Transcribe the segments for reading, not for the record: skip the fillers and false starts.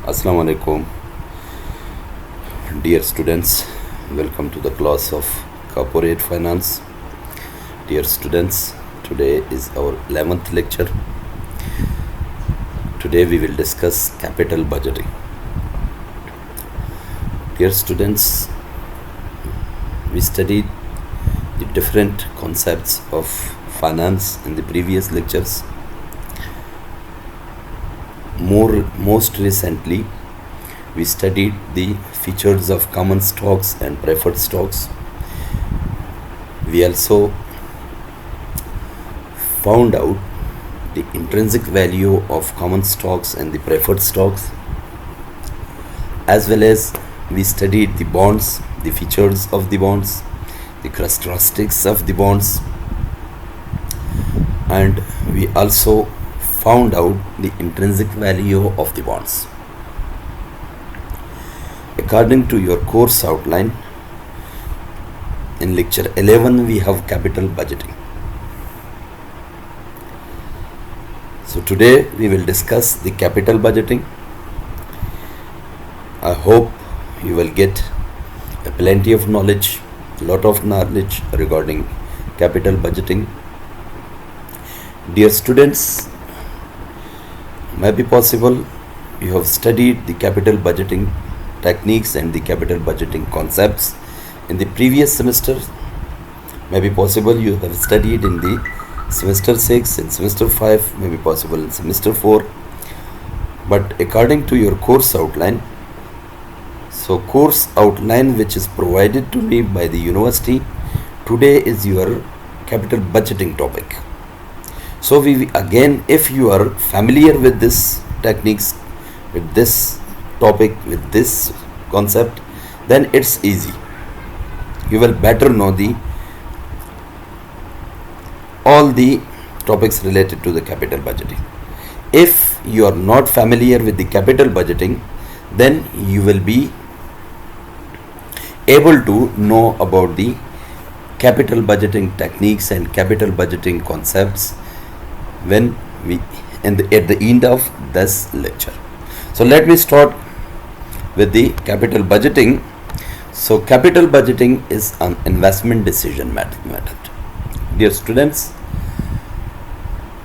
Assalamu alaikum, dear students. Welcome to the class of corporate finance. Dear students, today is our 11th lecture. Today we will discuss capital budgeting. Dear students, we studied the different concepts of finance in the previous lectures. Most recently, we studied the features of common stocks and preferred stocks. We also found out the intrinsic value of common stocks and the preferred stocks, as well as we studied the bonds, the features of the bonds, the characteristics of the bonds, and we also found out the intrinsic value of the bonds. According to your course outline, in lecture 11 we have capital budgeting. So today we will discuss the capital budgeting. I hope you will get plenty of knowledge, lot of knowledge regarding capital budgeting. Dear students, maybe possible you have studied the capital budgeting techniques and the capital budgeting concepts in the previous semester. Maybe possible you have studied in the semester 6 and semester 5, maybe possible in semester 4. But according to your course outline, so course outline which is provided to me by the university, today is your capital budgeting topic. So we again, if you are familiar with this techniques, with this topic, with this concept, then it's easy. You will better know all the topics related to the capital budgeting. If you are not familiar with the capital budgeting, then you will be able to know about the capital budgeting techniques and capital budgeting concepts when we at the end of this lecture. So let me start with the capital budgeting. So capital budgeting is an investment decision method. Dear students,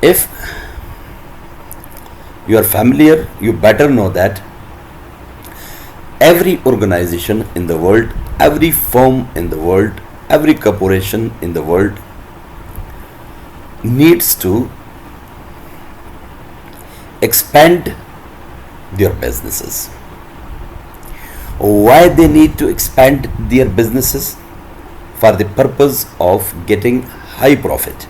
if you are familiar, you better know that every organization in the world, every firm in the world, every corporation in the world needs to expand their businesses. Why they need to expand their businesses? For the purpose of getting high profit.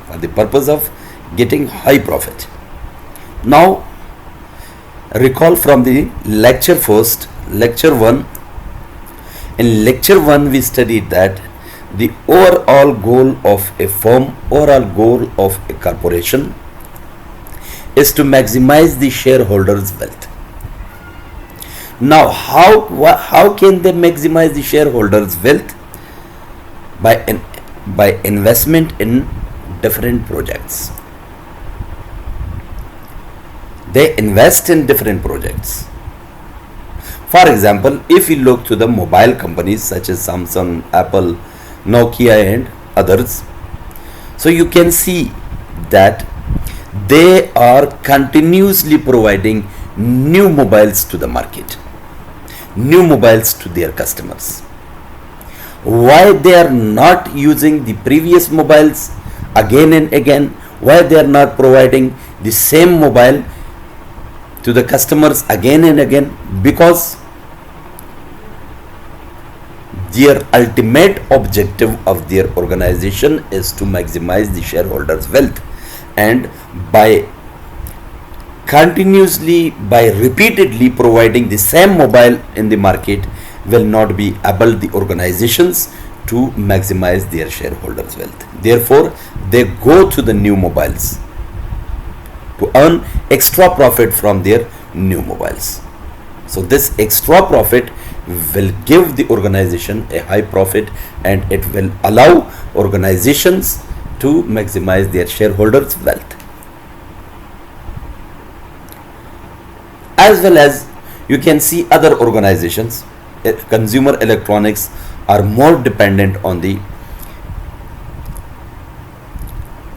For the purpose of getting high profit. Now, recall from the lecture 1. In lecture 1 we studied that the overall goal of a firm, overall goal of a corporation is to maximize the shareholders' wealth. Now, how can they maximize the shareholders' wealth? By investment in different projects. They invest in different projects. For example, if you look to the mobile companies such as Samsung, Apple, Nokia and others, so you can see that they are continuously providing new mobiles to the market, new mobiles to their customers. Why they are not using the previous mobiles again and again? Why they are not providing the same mobile to the customers again and again? Because their ultimate objective of their organization is to maximize the shareholders' wealth, and by repeatedly providing the same mobile in the market will not be able the organizations to maximize their shareholders' wealth. Therefore, they go to the new mobiles to earn extra profit from their new mobiles. So this extra profit will give the organization a high profit, and it will allow organizations to maximize their shareholders' wealth. as well as you can see other organizations. Consumer electronics are more dependent on the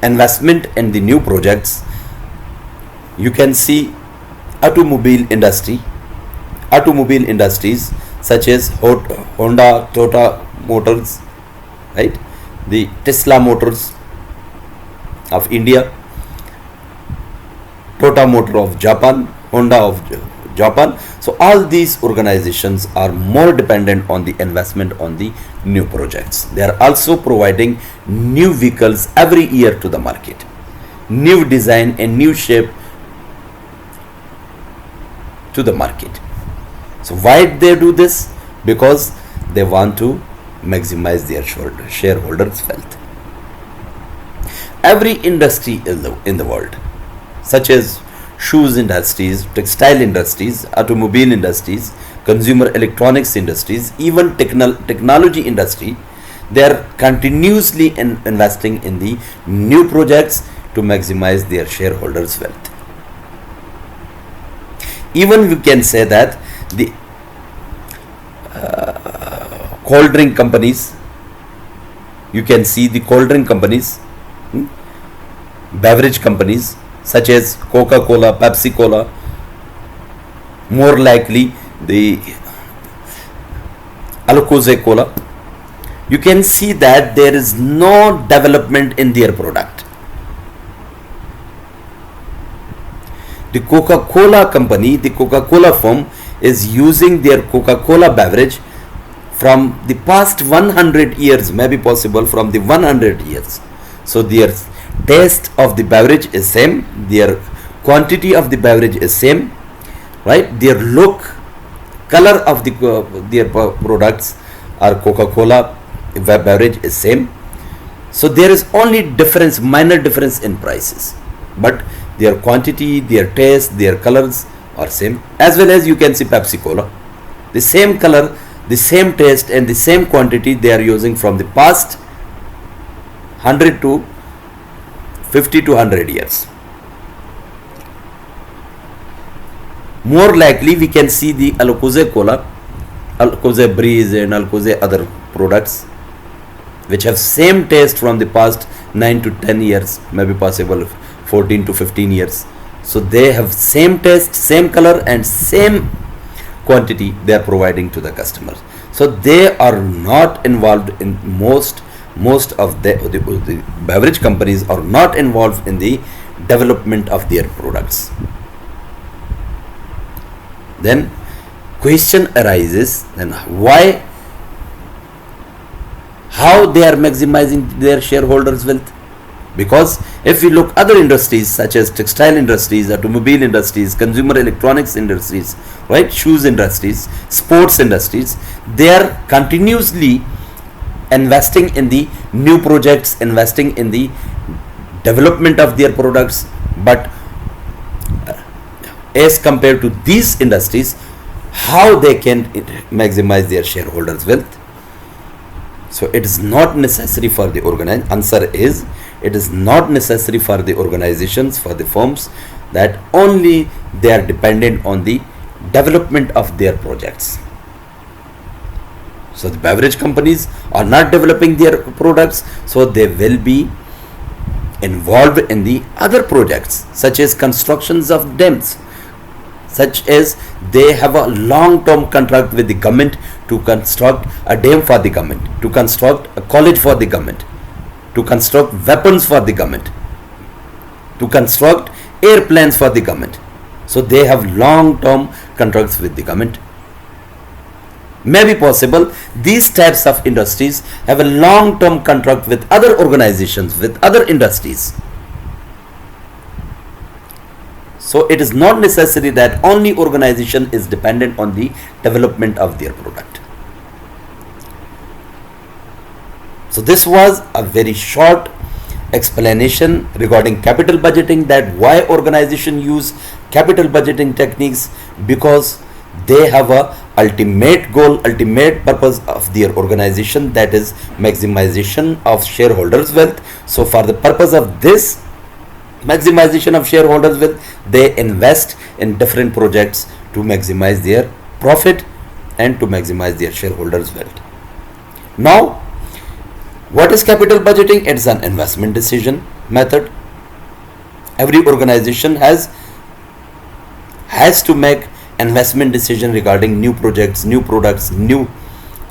investment in the new projects. You can see automobile industries such as Honda, Toyota Motors, right? The Tesla Motors of India, Toyota Motor of Japan, Honda of Japan. So all these organizations are more dependent on the investment on the new projects. They are also providing new vehicles every year to the market, new design and new shape to the market. So why they do this? Because they want to maximize their shareholders' wealth. Every industry in the world, such as shoes industries, textile industries, automobile industries, consumer electronics industries, even technology industry, they are continuously investing in the new projects to maximize their shareholders' wealth. Even we can say that the cold drink companies, you can see the cold drink companies, beverage companies such as Coca-Cola, Pepsi-Cola, more likely the Alcoa-Cola, you can see that there is no development in their product. The Coca-Cola company, the Coca-Cola firm is using their Coca-Cola beverage from the past 100 years, maybe possible from the 100 years. So their taste of the beverage is same, their quantity of the beverage is same, right? Their look, color of their products or Coca-Cola beverage is same. So there is only difference, minor difference in prices, but their quantity, their taste, their colors are same. As well as you can see Pepsi-Cola, the same color, the same taste and the same quantity they are using from the past 100 to 50 to 100 years. More likely we can see the Alcoa-Cola, Alcoa Breeze and Alcoa other products which have same taste from the past 9 to 10 years, maybe possible 14 to 15 years. So they have same taste, same color and same quantity they are providing to the customers. So they are not involved in most of the beverage companies are not involved in the development of their products. Then question arises, then how they are maximizing their shareholders' wealth? Because if we look other industries such as textile industries, automobile industries, consumer electronics industries, right, shoes industries, sports industries, they are continuously investing in the new projects, investing in the development of their products. But as compared to these industries, how they can maximize their shareholders' wealth? So it is not necessary for the answer is, it is not necessary for the organizations, for the firms, that only they are dependent on the development of their projects. So the beverage companies are not developing their products, so they will be involved in the other projects such as constructions of dams, such as they have a long-term contract with the government to construct a dam for the government, to construct a college for the government, to construct weapons for the government, to construct airplanes for the government. So they have long-term contracts with the government. Maybe possible these types of industries have a long-term contract with other organizations, with other industries. So it is not necessary that only organization is dependent on the development of their product. So this was a very short explanation regarding capital budgeting, that why organization use capital budgeting techniques, because they have a ultimate goal, ultimate purpose of their organization, that is maximization of shareholders' wealth. So for the purpose of this maximization of shareholders' wealth, they invest in different projects to maximize their profit and to maximize their shareholders' wealth. Now, what is capital budgeting? It's an investment decision method. Every organization has to make investment decision regarding new projects, new products, new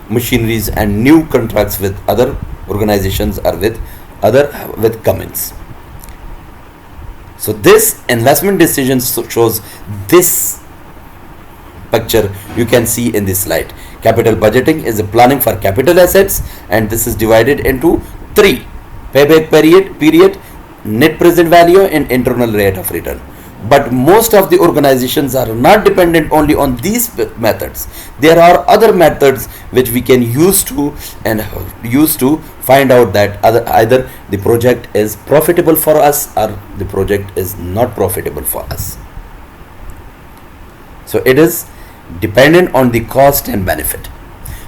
machineries, and new contracts with other organizations or with governments. So this investment decision shows this picture you can see in this slide. Capital budgeting is a planning for capital assets, and this is divided into three: payback period, net present value, and internal rate of return. But most of the organizations are not dependent only on these methods. There are other methods which we can use to find out that either the project is profitable for us or the project is not profitable for us. So it is dependent on the cost and benefit.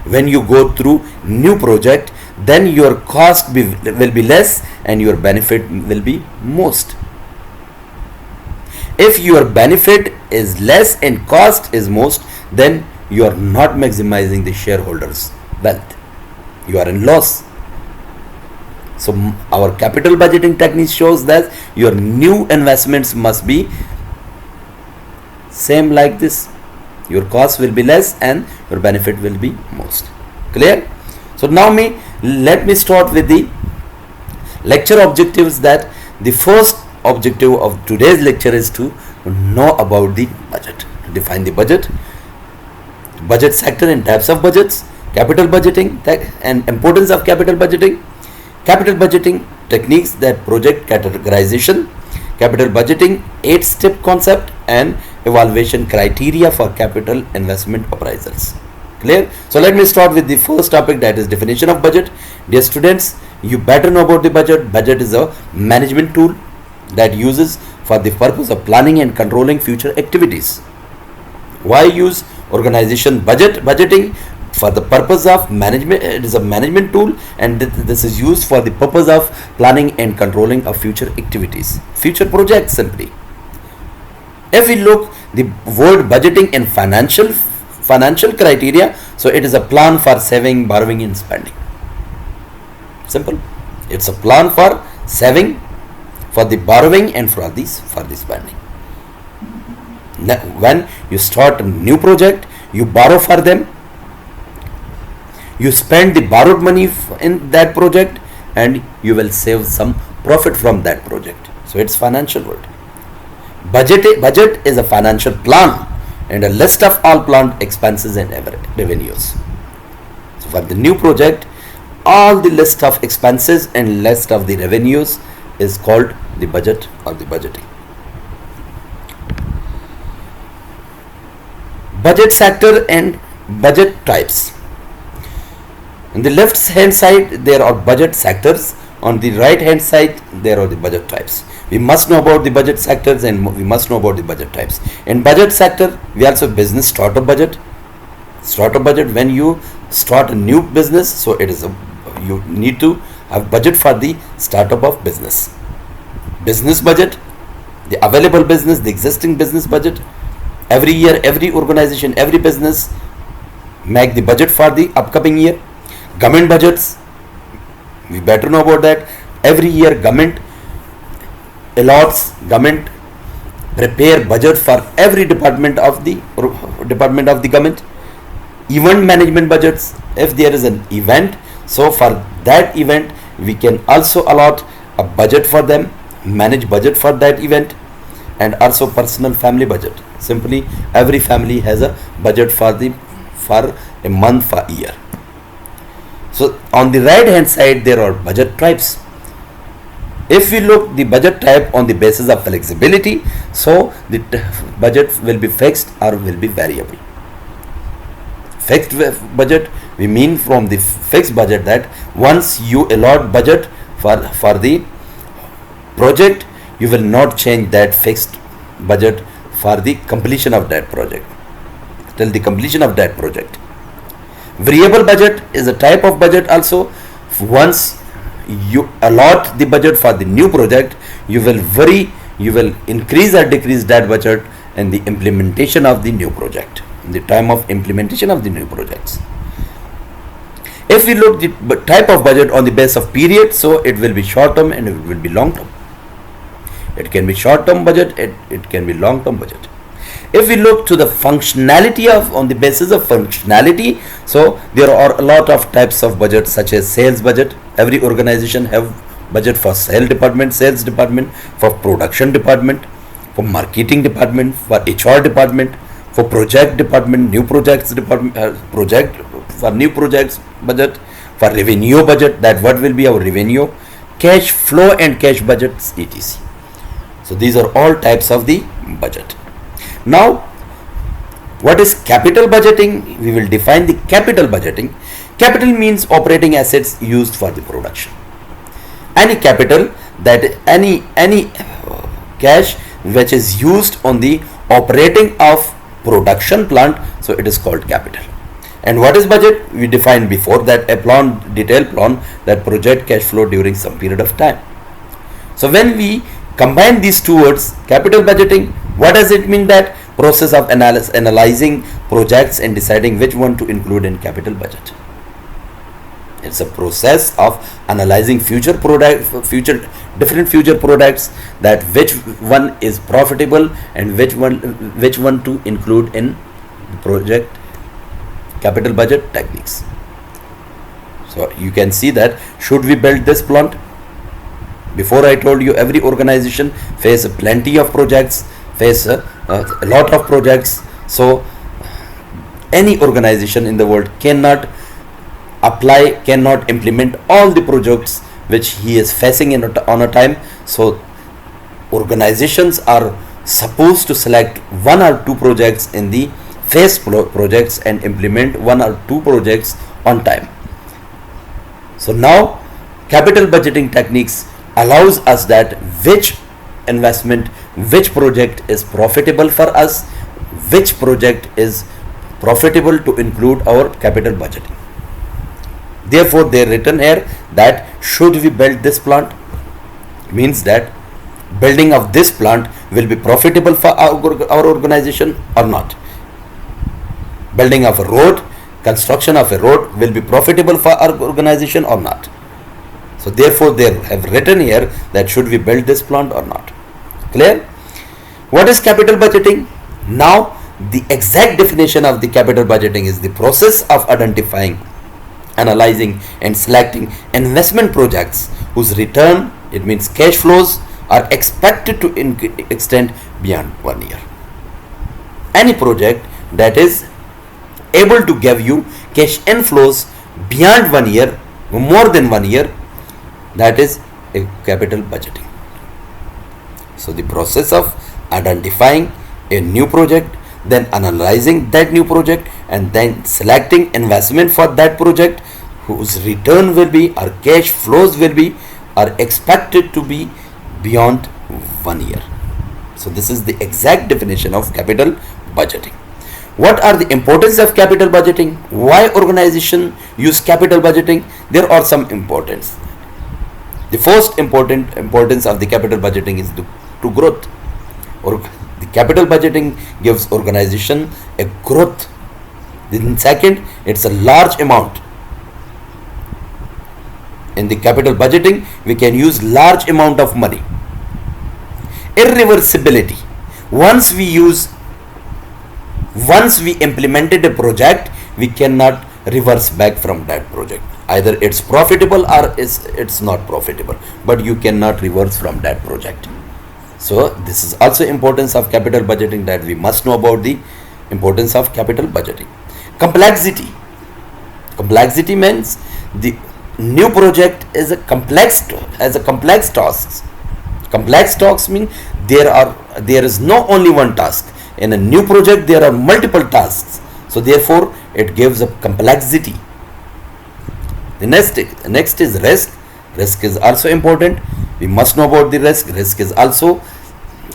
When you go through new project, then your cost will be less and your benefit will be most. If your benefit is less and cost is most, then you are not maximizing the shareholders' wealth. You are in loss. So our capital budgeting technique shows that your new investments must be same like this. Your cost will be less and your benefit will be most. Clear? So now let me start with the lecture objectives. That the first objective of today's lecture is to know about the budget, define the budget sector and types of budgets, capital budgeting and importance of capital budgeting techniques, that project categorization, capital budgeting 8-step concept, and evaluation criteria for capital investment appraisals. Clear? So let me start with the first topic, that is definition of budget. Dear students, you better know about the budget. Budget is a management tool that uses for the purpose of planning and controlling future activities. Why use organization budgeting? For the purpose of management. It is a management tool, and this is used for the purpose of planning and controlling of future activities, future projects simply. If we look the word budgeting in financial criteria, so it is a plan for saving, borrowing and spending. Simple. It's a plan for saving, for the borrowing and for the spending. Now, when you start a new project, you borrow for them, you spend the borrowed money in that project, and you will save some profit from that project. So it's financial word. Budget is a financial plan and a list of all planned expenses and revenues. So for the new project, all the list of expenses and list of the revenues is called the budget or the budgeting. Budget sector and budget types. On the left hand side there are budget sectors, on the right hand side there are the budget types. We must know about the budget sectors and we must know about the budget types. In budget sector, we also have business startup budget. Startup budget, when you start a new business, so it is you need to have budget for the startup of business. Business budget, the available business, the existing business budget. Every year, every organization, every business make the budget for the upcoming year. Government budgets, we better know about that. Every year government prepare budget for every department of the government. Event management budgets, if there is an event, so for that event we can also allot a budget for them, manage budget for that event. And also personal family budget, simply every family has a budget for a month, for a year. So on the right hand side there are budget types. If we look the budget type on the basis of flexibility, so the budget will be fixed or will be variable. Fixed budget, we mean from the fixed budget that once you allot budget for the project, you will not change that fixed budget for the completion of that project, till the completion of that project. Variable budget is a type of budget also. Once you allot the budget for the new project, you will increase or decrease that budget and the implementation of the new project, in the time of implementation of the new projects. If we look the type of budget on the basis of period, so it will be short term and it will be long term. It can be short term budget, it can be long term budget. If we look to the functionality of, on the basis of functionality, so there are a lot of types of budget, such as sales budget. Every organization have budget for sales department, for production department, for marketing department, for HR department, for project department, new projects department, project for new projects budget, for revenue budget, that what will be our revenue, cash flow and cash budgets, etc. So these are all types of the budget. Now, what is capital budgeting? We will define the capital budgeting. Capital means operating assets used for the production. Any capital, that any cash which is used on the operating of production plant, so it is called capital. And what is budget? We defined before that a plan, detailed plan that project cash flow during some period of time. So when we combine these two words, capital budgeting, what does it mean? That process of analyzing projects and deciding which one to include in capital budget. It's a process of analyzing different future products, that which one is profitable and which one to include in project capital budget techniques. So you can see that, should we build this plant? Before I told you, every organization face plenty of projects, face a lot of projects. So any organization in the world cannot implement all the projects which he is facing on a time. So organizations are supposed to select one or two projects in the phase projects and implement one or two projects on time. So now capital budgeting techniques allows us that which investment, which project is profitable for us, which project is profitable to include our capital budgeting. Therefore, they are written here that should we build this plant, means that building of this plant will be profitable for our organization or not. Building of a road, construction of a road will be profitable for our organization or not. So therefore, they have written here that should we build this plant or not. Clear? What is capital budgeting? Now, the exact definition of the capital budgeting is the process of identifying, analyzing and selecting investment projects whose return, it means cash flows, are expected to extend beyond 1 year. Any project that is able to give you cash inflows beyond 1 year, more than 1 year, that is a capital budgeting. So the process of identifying a new project, then analyzing that new project, and then selecting investment for that project whose return will be, or cash flows will be, are expected to be beyond 1 year. So this is the exact definition of capital budgeting. What are the importance of capital budgeting? Why organization use capital budgeting? There are some importance. The first importance of the capital budgeting is to growth. Or the capital budgeting gives organization a growth. Then second, it's a large amount. In the capital budgeting, we can use large amount of money. Irreversibility. Once we implemented a project, we cannot reverse back from that project. Either it's profitable or it's not profitable, but you cannot reverse from that project. So this is also importance of capital budgeting, that we must know about the importance of capital budgeting. Complexity. Complexity means the new project is a complex tasks. Complex tasks mean there is no only one task. In a new project there are multiple tasks. So therefore it gives a complexity. The next is risk. Risk is also important. We must know about the risk. Risk is also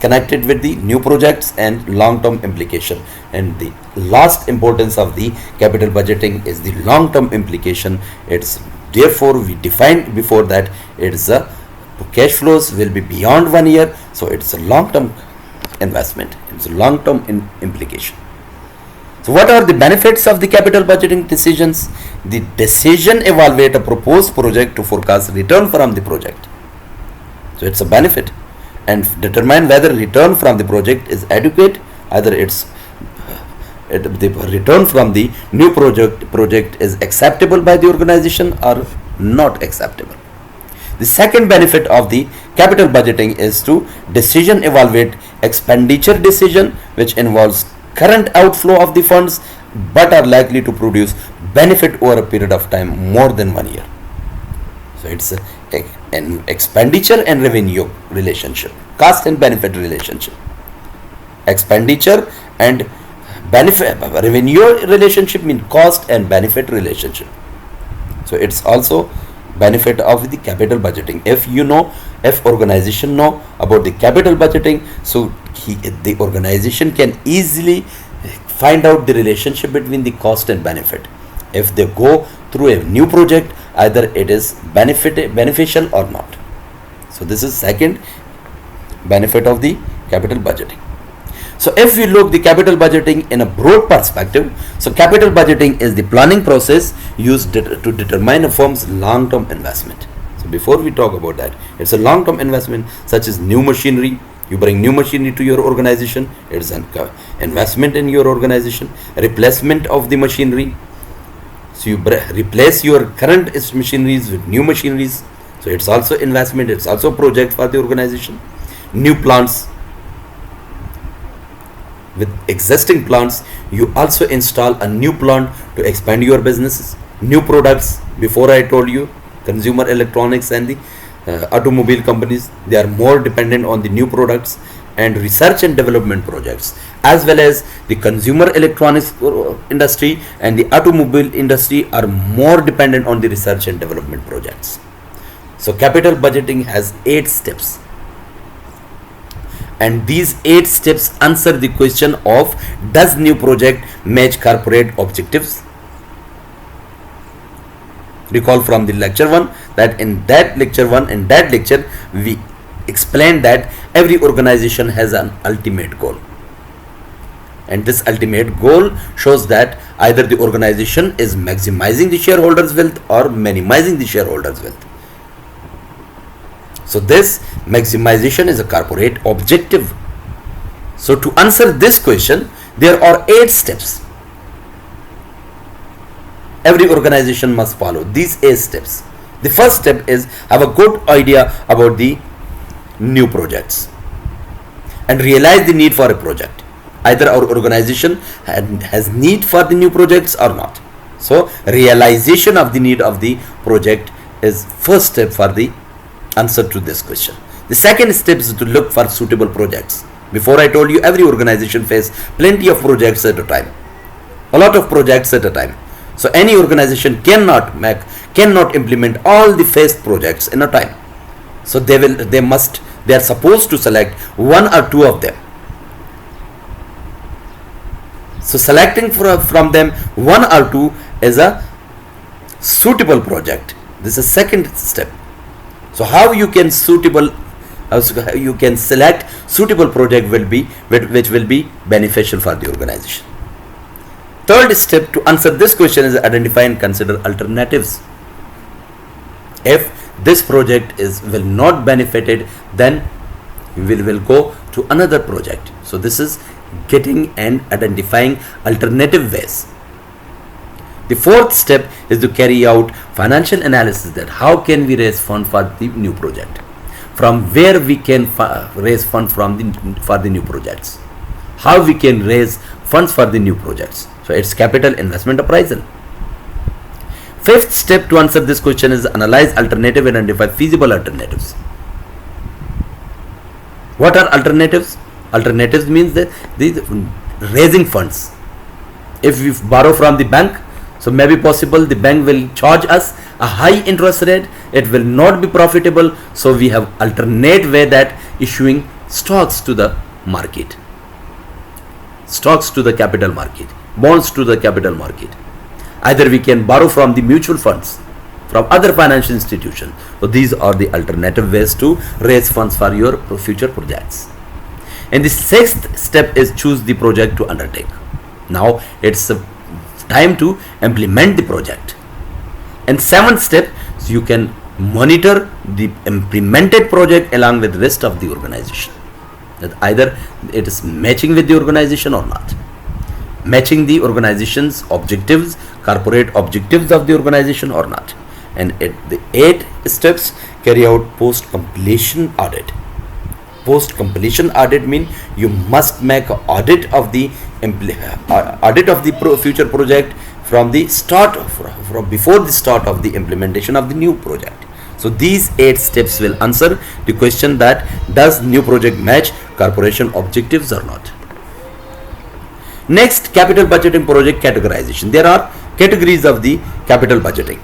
connected with the new projects and long-term implication. And the last importance of the capital budgeting is the long-term implication. It's therefore we defined before that it's a cash flows will be beyond 1 year. So it's a long-term investment. It's a long-term implication. So what are the benefits of the capital budgeting decisions? The decision evaluate a proposed project to forecast return from the project. So it's a benefit, and determine whether return from the project is adequate. Either the return from the new project is acceptable by the organization or not acceptable. The second benefit of the capital budgeting is to decision evaluate expenditure decision, which involves current outflow of the funds but are likely to produce benefit over a period of time more than 1 year. So it's an expenditure and revenue relationship, cost and benefit relationship, expenditure and benefit revenue relationship mean cost and benefit relationship. So it's also benefit of the capital budgeting. If organization know about the capital budgeting, so the organization can easily find out the relationship between the cost and benefit. If they go through a new project, either it is beneficial or not. So this is second benefit of the capital budgeting. So if we look the capital budgeting in a broad perspective, so capital budgeting is the planning process used to determine a firm's long-term investment. So before we talk about that, it's a long-term investment such as new machinery. You bring new machinery to your organization, it's an investment in your organization. Replacement of the machinery, so you replace your current machineries with new machineries, so it's also investment, it's also a project for the organization. New plants, with existing plants you also install a new plant to expand your businesses. New products, before I told you, consumer electronics and the automobile companies, they are more dependent on the new products, and research and development projects, as well as the consumer electronics industry and the automobile industry are more dependent on the research and development projects. So capital budgeting has 8 steps, and these 8 steps answer the question of, does new project match corporate objectives? Recall from the lecture 1 that in that lecture we explained that every organization has an ultimate goal, and this ultimate goal shows that either the organization is maximizing the shareholders' wealth or minimizing the shareholders' wealth. So this maximization is a corporate objective. So to answer this question, there are 8 steps. Every organization must follow these 8 steps. The first step is have a good idea about the new projects and realize the need for a project. Either our organization has need for the new projects or not. So realization of the need of the project is first step for the answer to this question. The second step is to look for suitable projects. Before I told you, every organization faces plenty of projects at a time, a lot of projects at a time. So any organization cannot implement all the faced projects in a time. So they are supposed to select 1 or 2 of them. So selecting from them 1 or 2 is a suitable project. This is second step. So how you can select suitable project which will be beneficial for the organization. Third step to answer this question is identify and consider alternatives. If this project will not benefited, then we will go to another project. So this is getting and identifying alternative ways. The fourth step is to carry out financial analysis, that how can we raise fund for the new project, from where we can raise fund for the new projects, how we can raise funds for the new projects. So it's capital investment appraisal. Fifth step to answer this question is analyze alternative and identify feasible alternatives. What are alternatives? Alternatives means that the raising funds. If we borrow from the bank, so maybe possible the bank will charge us a high interest rate, it will not be profitable, so we have alternate way, that issuing stocks to the market, stocks to the capital market, bonds to the capital market. Either we can borrow from the mutual funds, from other financial institutions. So these are the alternative ways to raise funds for your future projects. And the sixth step is choose the project to undertake. Now it's time to implement the project. And seventh step, so you can monitor the implemented project along with the rest of the organization, that either it is matching with the organization or not, matching the organization's objectives, corporate objectives of the organization or not. And the 8 steps, carry out post completion audit. Post completion audit mean you must make an audit of the future project from the start, from before the start of the implementation of the new project. So these 8 steps will answer the question that does new project match corporation objectives or not. Next, capital budgeting project categorization. There are categories of the capital budgeting.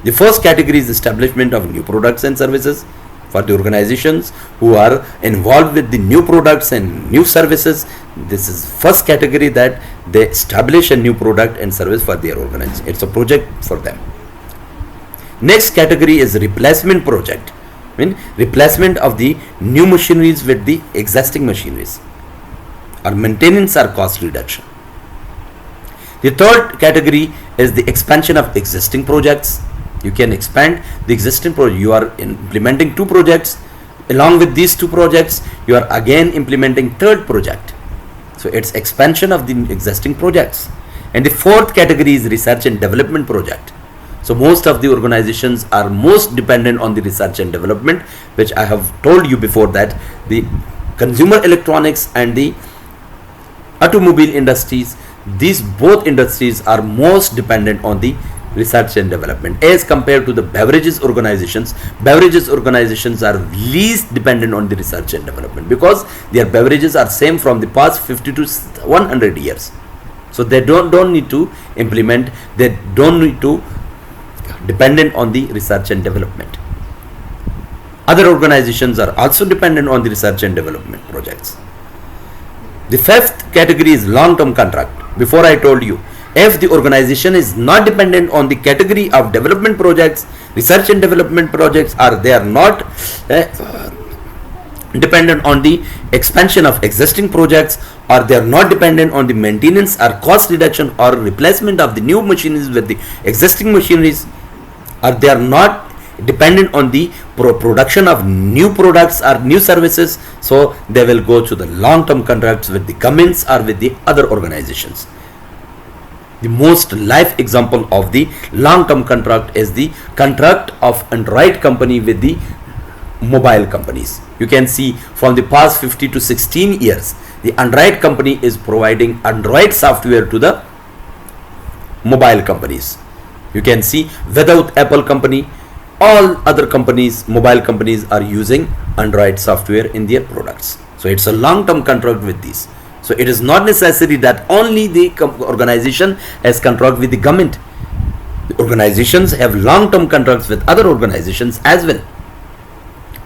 The first category is establishment of new products and services for the organizations who are involved with the new products and new services. This is first category, that they establish a new product and service for their organization. It's a project for them. Next category is replacement project. I mean replacement of the new machineries with the existing machineries, or maintenance or cost reduction. The third category is the expansion of existing projects. You can expand the existing project. You are implementing 2 projects. Along with these 2 projects, you are again implementing third project. So it's expansion of the existing projects. And the fourth category is research and development project. So most of the organizations are most dependent on the research and development, which I have told you before, that the consumer electronics and the automobile industries, these both industries are most dependent on the research and development as compared to the beverages organizations. Beverages organizations are least dependent on the research and development because their beverages are same from the past 50 to 100 years. So they don't need to implement, they don't need to dependent on the research and development. Other organizations are also dependent on the research and development projects. The fifth category is long-term contract. Before I told you, if the organization is not dependent on the category of development projects, research and development projects, or they are not dependent on the expansion of existing projects, or they are not dependent on the maintenance or cost reduction or replacement of the new machineries with the existing machineries, or they are not dependent on the production of new products or new services, so they will go to the long-term contracts with the governments or with the other organizations. The most live example of the long-term contract is the contract of Android company with the mobile companies. You can see from the past 50 to 16 years, the Android company is providing Android software to the mobile companies. You can see without Apple company, all other companies, mobile companies, are using Android software in their products. So it's a long-term contract with these. So it is not necessary that only the organization has contract with the government. The organizations have long-term contracts with other organizations as well.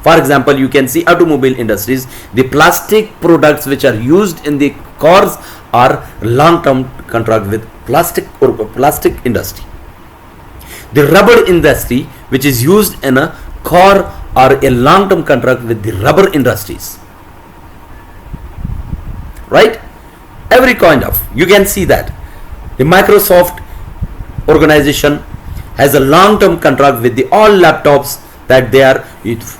For example, you can see automobile industries, the plastic products which are used in the cars are long-term contract with plastic industry. The rubber industry, which is used in a car, are a long-term contract with the rubber industries. Right? Every kind of, you can see that. The Microsoft organization has a long-term contract with the all laptops, that they are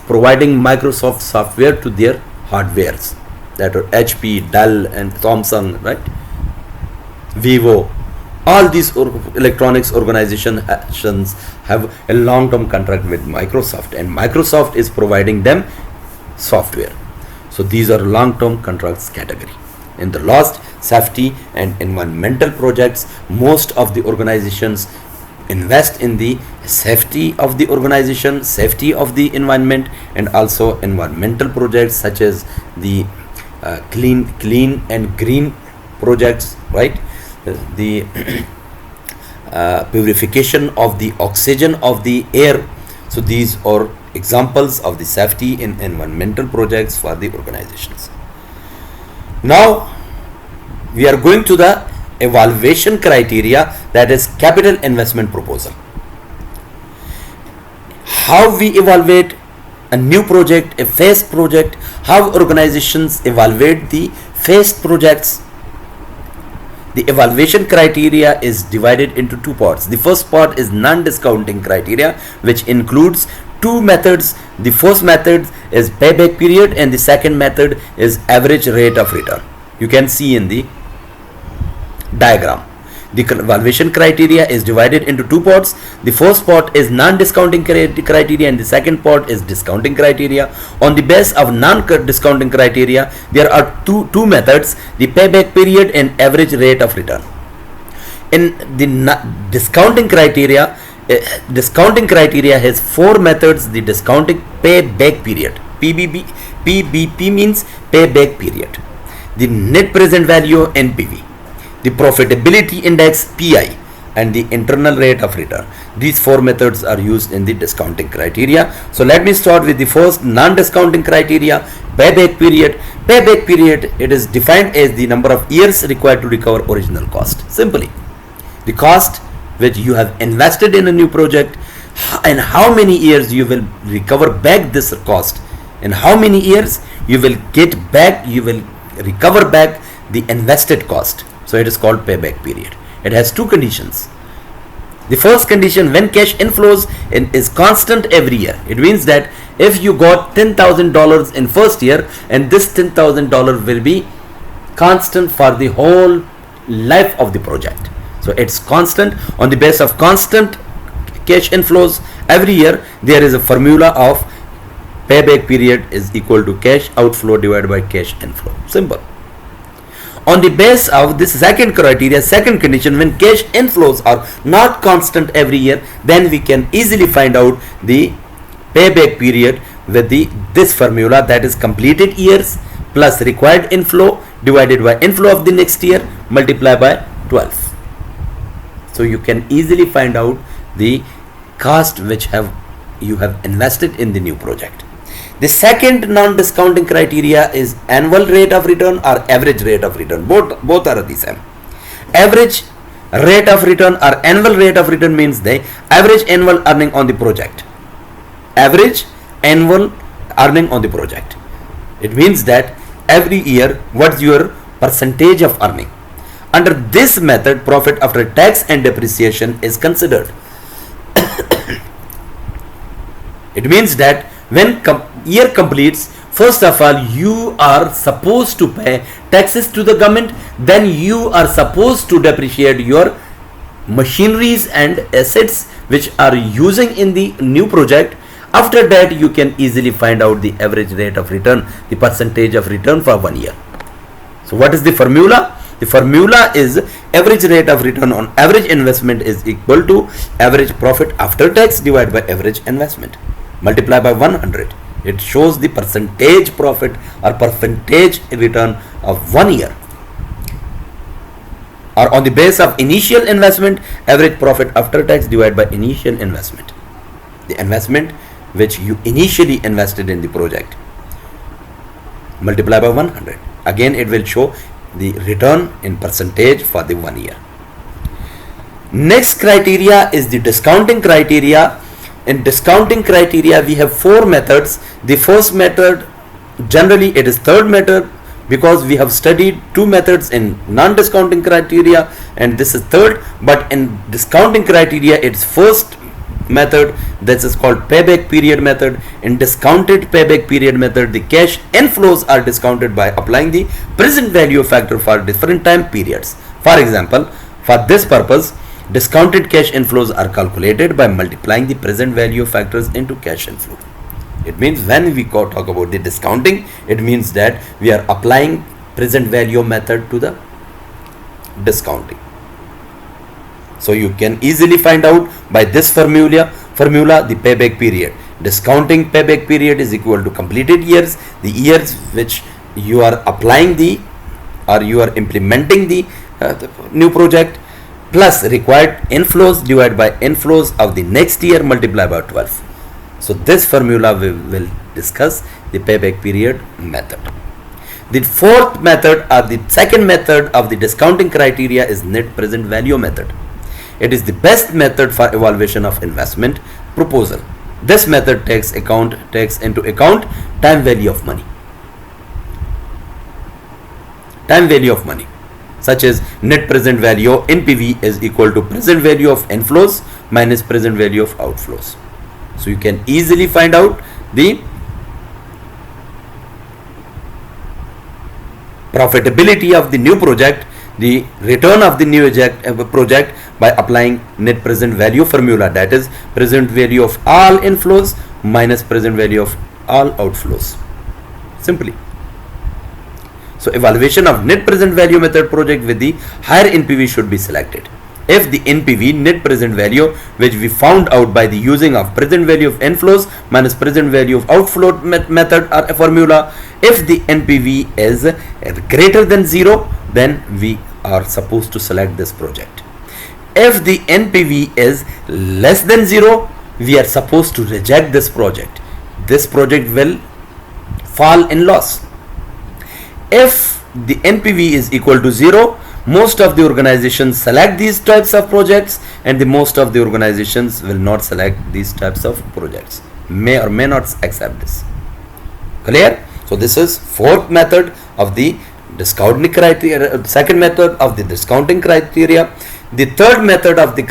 providing Microsoft software to their hardwares, that are HP, Dell and Thomson, right? Vivo. All these electronics organizations have a long-term contract with Microsoft, and Microsoft is providing them software. So these are long-term contracts category. In the last, safety and environmental projects, most of the organizations invest in the safety of the organization, safety of the environment, and also environmental projects such as the clean and green projects, right? The purification of the oxygen of the air. So these are examples of the safety in environmental projects for the organizations. Now we are going to the evaluation criteria, that is capital investment proposal. How we evaluate a new project, a phased project, how organizations evaluate the phased projects. The evaluation criteria is divided into two parts. The first part is non-discounting criteria, which includes two methods. The first method is payback period and the second method is average rate of return. You can see in the diagram. The evaluation criteria is divided into two parts. The first part is non-discounting criteria and the second part is discounting criteria. On the basis of non-discounting criteria, there are two methods, the payback period and average rate of return. In the discounting criteria has four methods. The discounting payback period, PBP means payback period, the net present value, NPV, the profitability index, PI, and the internal rate of return. These four methods are used in the discounting criteria. So let me start with the first non-discounting criteria, payback period. Payback period, it is defined as the number of years required to recover original cost. Simply, the cost which you have invested in a new project and how many years you will recover back this cost, and how many years you will recover back the invested cost. So it is called payback period. It has two conditions. The first condition, when cash inflows is constant every year. It means that if you got $10,000 in first year, and this $10,000 will be constant for the whole life of the project. So it's constant. On the basis of constant cash inflows every year, there is a formula of payback period is equal to cash outflow divided by cash inflow. Simple. On the basis of this second criteria, second condition, when cash inflows are not constant every year, then we can easily find out the payback period with this formula, that is completed years plus required inflow divided by inflow of the next year multiplied by 12. So you can easily find out the cost which you have invested in the new project. The second non-discounting criteria is annual rate of return or average rate of return. Both are the same. Average rate of return or annual rate of return means the average annual earning on the project. Average annual earning on the project. It means that every year what's your percentage of earning. Under this method, profit after tax and depreciation is considered. It means that when year completes, first of all you are supposed to pay taxes to the government, then you are supposed to depreciate your machineries and assets which are using in the new project. After that you can easily find out the average rate of return, the percentage of return for 1 year. So what is the formula? The formula is average rate of return on average investment is equal to average profit after tax divided by average investment multiplied by 100. It shows the percentage profit or percentage return of 1 year. Or on the base of initial investment, average profit after tax divided by initial investment. The investment which you initially invested in the project multiplied by 100. Again it will show the return in percentage for the 1 year. Next criteria is the discounting criteria. In discounting criteria we have four methods. The first method, generally it is third method because we have studied two methods in non-discounting criteria and this is third, but in discounting criteria it's first method, this is called payback period method. In discounted payback period method, the cash inflows are discounted by applying the present value factor for different time periods. For example, for this purpose, discounted cash inflows are calculated by multiplying the present value factors into cash inflow. It means when we talk about the discounting, it means that we are applying present value method to the discounting. So you can easily find out by this formula the payback period. Discounting payback period is equal to completed years, the years which you are applying you are implementing the new project, plus required inflows divided by inflows of the next year multiplied by 12. So this formula we will discuss the payback period method. The fourth method or the second method of the discounting criteria is net present value method. It is the best method for evaluation of investment proposal. This method takes into account time value of money. Time value of money, such as net present value NPV is equal to present value of inflows minus present value of outflows. So you can easily find out the profitability of the new project, the return of the new project by applying net present value formula, that is present value of all inflows minus present value of all outflows. Simply. So evaluation of net present value method project with the higher NPV should be selected. If the NPV, net present value, which we found out by the using of present value of inflows minus present value of outflow method or a formula, if the NPV is greater than 0, then we are supposed to select this project. If the NPV is less than 0, we are supposed to reject this project. This project will fall in loss. If the NPV is equal to 0, most of the organizations select these types of projects, and the most of the organizations will not select these types of projects, may or may not accept this. Clear? So this is fourth method of the discounting criteria, second method of the discounting criteria. The third method of the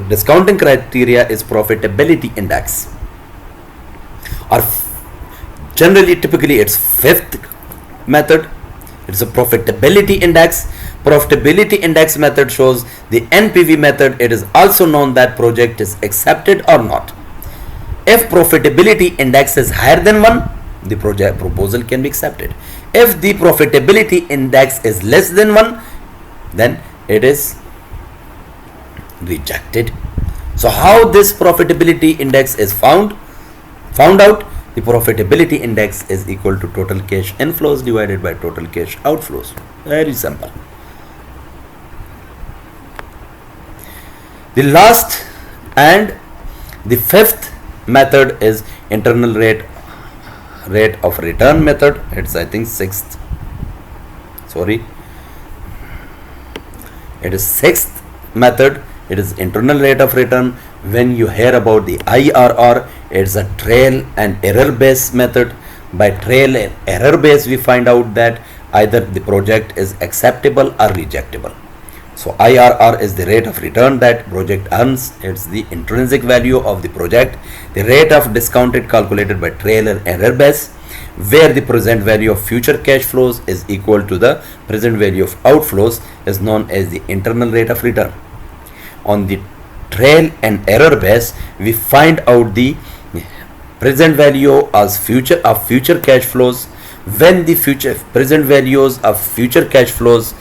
discounting criteria is profitability index, or generally typically it's fifth method. It's a profitability index. Profitability index method shows the NPV method. It is also known that project is accepted or not. If profitability index is higher than 1, the project proposal can be accepted. If the profitability index is less than 1, then it is rejected. So how this profitability index is found out? The profitability index is equal to total cash inflows divided by total cash outflows. Very simple. The last and the fifth method is internal rate of return method. It's I think sixth. Sorry. It is sixth method. It is internal rate of return. When you hear about the IRR, it's a trial and error based method. By trial and error base, we find out that either the project is acceptable or rejectable. So IRR is the rate of return that project earns. It's the intrinsic value of the project. The rate of discounted calculated by trial and error base, where the present value of future cash flows is equal to the present value of outflows, is known as the internal rate of return. On the trial and error base, we find out the present value as future cash flows. When the present values of future cash flows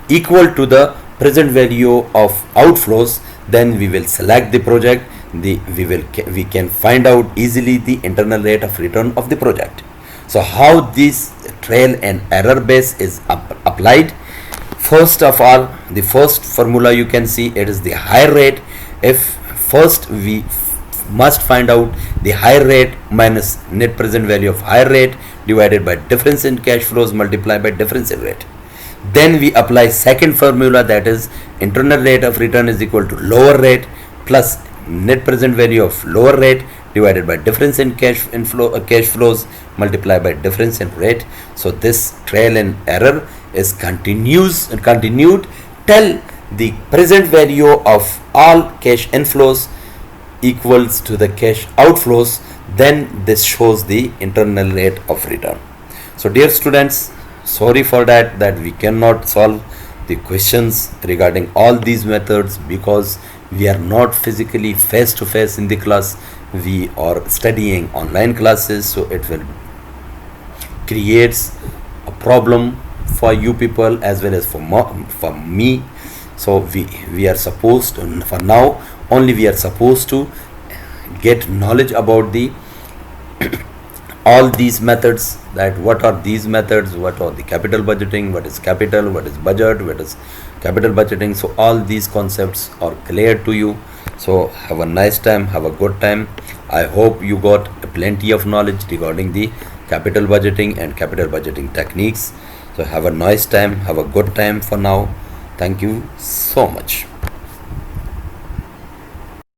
equal to the present value of outflows, then we will select the project. We can find out easily the internal rate of return of the project. So how this trial and error base is applied? First of all, the first formula you can see, it is the higher rate. If first we must find out the higher rate minus net present value of higher rate divided by difference in cash flows multiplied by difference in rate. Then we apply second formula, that is internal rate of return is equal to lower rate plus net present value of lower rate divided by difference in cash flows multiplied by difference in rate. So this trial and error is continued till the present value of all cash inflows equals to the cash outflows. Then this shows the internal rate of return. So dear students, sorry for that we cannot solve the questions regarding all these methods because we are not physically face to face in the class. We are studying online classes, so it will creates a problem for you people as well as for me. So we are supposed to, for now only we are supposed to get knowledge about the all these methods, that what are these methods, what are the capital budgeting, what is capital, what is budget, what is capital budgeting. So all these concepts are clear to you. So have a nice time, have a good time. I hope you got plenty of knowledge regarding the capital budgeting and capital budgeting techniques. So have a nice time, have a good time for now. Thank you so much.